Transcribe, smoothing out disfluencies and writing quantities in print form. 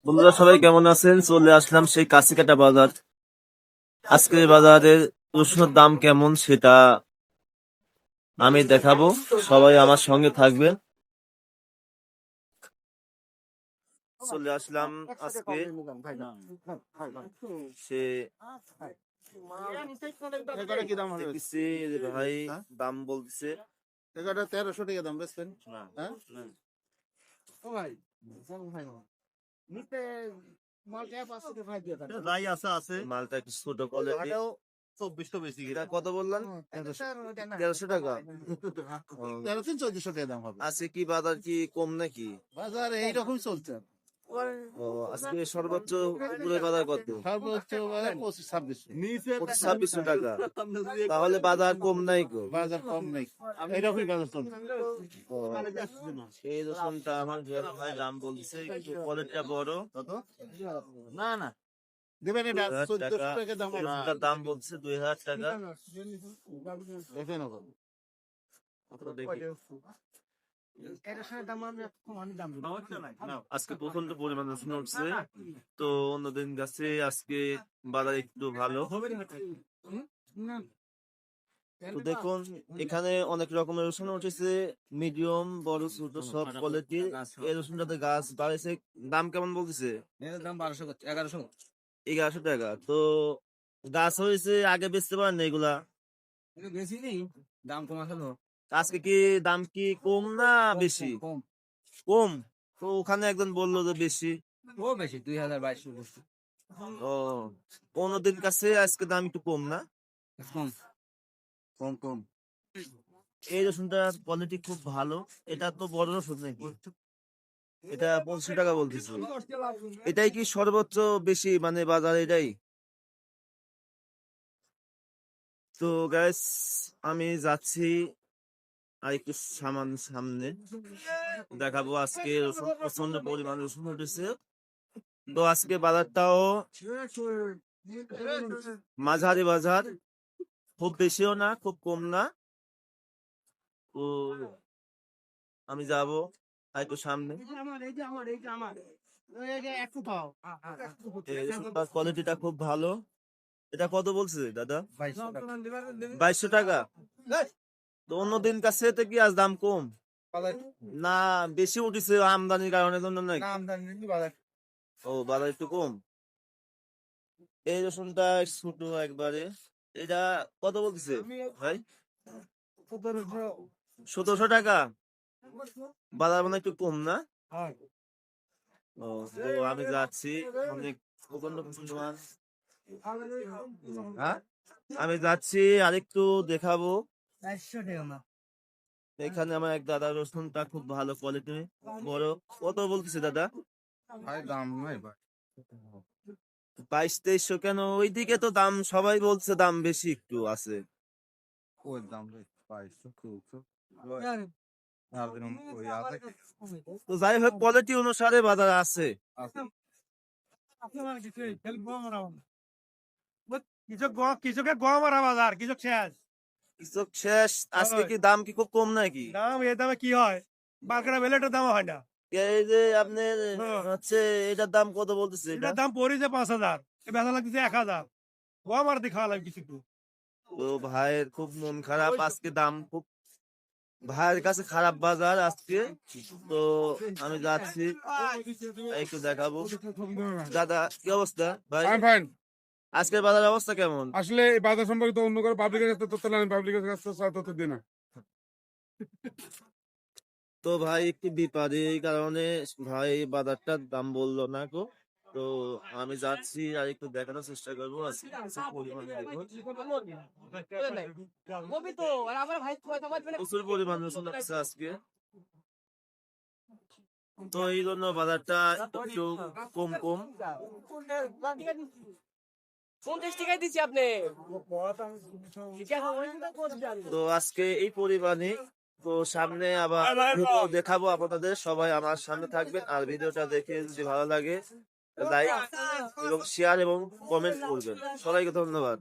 বন্ধুরা সবাই কেমন আছেন? চলে আসলাম সেই কাছিকাটা বাজার। আজকে বাজারের রসুনের দাম কেমন সেটা আমি দেখাবো। সবাই আমার সঙ্গে থাকবে। চলে আসলাম আজকে সে দেখতেছি যে ভাই দাম বলতেছে 1300 টাকা দাম বেচবেন। হ্যাঁ যাই আছে আছে মালটা একটু ছোট কোয়ালিটি। 2400 বেশি এটা কত বললেন? 1300 টাকা। ও, 1300-1400 টাকা দাম হবে। আজকে কি বাজার কি কম নাকি? বাজার এইরকম চলছে। ও, আজকে সর্বোচ্চ পুরো বাজার কত? সর্বোচ্চ বাজার 25-26 2500 টাকা। তাহলে বাজার কম নাই গো। বাজার কম নেই, এইরকমই বাজার চলছে। ও, এই রসুনটা আমার ভাই দাম বলছে একটু কোয়ালিটিটা বড়। কত? না না দেবেন এটা 1400 টাকা দাম। রসুনটার দাম বলছে 2000 টাকা। দেখেন ওকে। তো দেখি। আজকে প্রচন্ড পরিমাণ রসুন উঠছে, তো অন্যদিন গাছে আজকে বাজার একটু ভালো। তো দেখুন এখানে অনেক রকমের রসুন উঠেছে, মিডিয়াম, বড়, ছোট সব কোয়ালিটি। এই রসুনটাতে গাছ বাড়াইছে। দাম কেমন বলতেছে? দাম 1100 1100 টাকা। তো গাছ হয়েছে, আগে বেচতে পারেন না এগুলা? বেশি নেই, দাম কম আছে তো। আজকে কি দাম কি কম না বেশি? কম কম। তো ওখানে একজন বললো যে বেশি। ও বেশি 2200 বস্তু ও, অন্যদিন কাছে আজকে দাম একটু কম না? কম কম কম। এই রসুনটার কোয়ালিটি খুব ভালো। এটা তো বড় রসুন নাকি? এটা 2500 টাকা বলতেছে। এটাই কি সর্বোচ্চ বেশি মানে বাজার এটাই? তো গ্যাস আমি যাচ্ছি আর একটু সামনে দেখাবো। আজকে রসুন প্রচন্ড পরিমাণ রসুন উঠেছে। তো আজকে বাজারটাও মাঝারি বাজার, খুব বেশিও না খুব কম না। তো আমি যাব আর একটু সামনে। কোয়ালিটিটা খুব ভালো। এটা কত বলছে দাদা? 2200 টাকা। তো অন্যদিন কাছে তো কি আজ দাম কম না বেশি উঠেছে আমদানির কারণে জন্য নাকি? ও, বাজার একটু কম। এই রসুনটা ছোট একবারে। এটা কত বলতেছে ভাই? 1700 টাকা। বাজার মানে একটু কম না? ও, তো আমি যাচ্ছি অনেক প্রচন্ড প্রচন্ড মাছ। হ্যাঁ, আমি যাচ্ছি আরেকটু দেখাবো। এখানে আমার এক দাদা রসুনটা খুব ভালো কোয়ালিটি, বড়। কত বলতেছে দাদা? ভাই দাম নাই ভাই। 2200-2300 কেন? ওইদিকে তো দাম সবাই বলছে দাম বেশি একটু আছে। ওই দাম 2200-2300 ওই আছে। তো যাই হোক কোয়ালিটি অনুসারে বাজার আছে। কৃষকের গম আর বাজার কৃষক শেষ কৃষক শেষ। আজকে কি দাম কি খুব কম নাকি? দাম এ দামে কি হয়, বারকাটা বেলেটের দাম হয় না। এই যে আপনার হ্যাঁ। হচ্ছে এটার দাম কত বলতেছে? এটা এটার দাম পড়েছে 5000, বেচা লাগতেছে 1000। গম আর খাওয়া লাগবে কিছু একটু। তো ভাইয়ের খুব মন খারাপ, আজকে দাম খুব ভাইয়ের কাছে খারাপ বাজার আজকে। তো আমি যাচ্ছি একটু দেখাবো। দাদা কি অবস্থা ভাই? ফাইন। আজকের বাজার অবস্থা কেমন? আসলে এই বাজার সম্পর্কে তো অন্য করে পাবলিকের কাছে তথ্য নেন, পাবলিকের কাছে তথ্য দিই না। তো ভাই একটু বিপদে এই কারণে ভাই বাজারটার দাম বললো না গো। তো আমি যাচ্ছি আর একটু দেখানোর চেষ্টা করবো আজকে প্রচুর পরিমাণ রসুন লাগছে আজকে। তো এই জন্য বাজারটা একটু কম কম। 50 টাকায় দিচ্ছি আপনি। তো আজকে এই পরিমাণে। তো সামনে আবার দেখাবো আপনাদের। সবাই আমার সামনে থাকবেন আর ভিডিওটা দেখে যদি ভালো লাগে লাইক এবং শেয়ার এবং কমেন্ট করবেন। সবাইকে ধন্যবাদ।